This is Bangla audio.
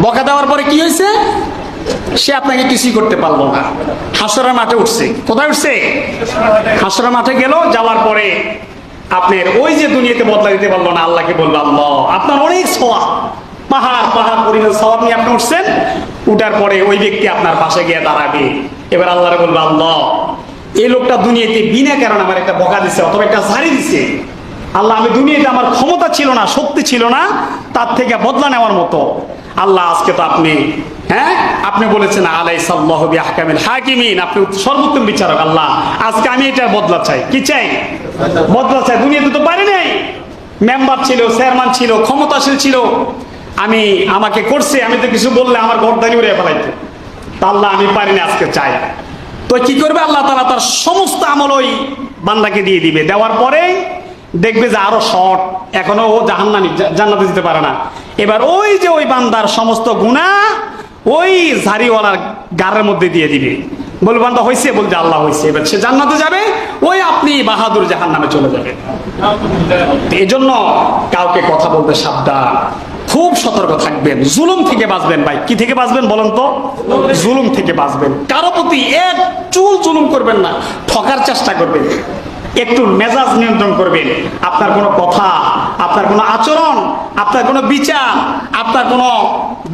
বকা দেওয়ার পরে কি হয়েছে? সে আপনাকে কিছুই করতে পারলো না। হাসরের মাঠে উঠছে। কোথায় উঠছে? হাসরের মাঠে গেল। যাওয়ার পরে আপনার ওই যে দুনিয়াতে বদলা দিতে পারলো না, আল্লাহকে বললো আল্লাহ আপনার অনেক সওয়াব, পাহাড় পাহাড় পরিমাণ সওয়াব নিয়ে আপনি উঠছেন। উঠার পরে ওই ব্যক্তি আপনার পাশে গিয়ে দাঁড়াবে। এবার আল্লাহরে বলবো আল্লাহ এই লোকটা দুনিয়াতে বিনা কারণে আমার একটা বকা দিছে অথবা একটা ঝাড়ি দিছে। আল্লাহ আমি দুনিয়াতে আমার ক্ষমতা ছিল না, শক্তি ছিল না তার থেকে বদলা নেওয়ার মতো। আল্লাহ আজকে তো আপনি আপনি বলেছেন আলাইসাল্লাহু বিআহকামিল হাকিমিন, আপনি সর্বোত্তম বিচারক। আল্লাহ আজকে আমি এটার বদলা চাই। কি চাই? বদলা চাই। দুনিয়াতে তো পারি নাই, মেম্বার ছিল, চেয়ারম্যান ছিল, ক্ষমতাশীল ছিল, আমাকে করছে, আমি তো কিছু বললে আমার গর্দানি উড়ে ফেলাইতো। তা আল্লাহ আমি পারিনি, আজকে চাই। তো কি করবে আল্লাহ তাআলা? তার সমস্ত আমল ওই বান্দাকে দিয়ে দিবে। দেওয়ার পরে দেখবে যে আরো শর্ট, এখনো ও জাহান্নামী, জান্নাতে যেতে পারে না। এবার ওই যে ওই বান্দার সমস্ত গুনাহ ওই ঝাড়িওয়ালার গাড়ের মধ্যে দিয়ে দিবে। বলবে বান্দা হয়েছে? বলতে আল্লাহ হয়েছে। এবার সে জান্নাতে যাবে, ওই আপনি বাহাদুর জাহান্নামে চলে যাবে। এই জন্য কাউকে কথা বলতে সাবধান, খুব সতর্ক থাকবেন, জুলুম থেকে বাঁচবেন। ভাই কি থেকে বাঁচবেন বলেন তো? জুলুম থেকে বাঁচবেন। কারো প্রতি এক চুল জুলুম করবেন না, ঠকার চেষ্টা করবেন। একটু মেজাজ নিয়ন্ত্রণ করবেন। আপনার কোনো কথা, আপনার কোনো আচরণ, আপনার কোনো বিচার, আপনার কোনো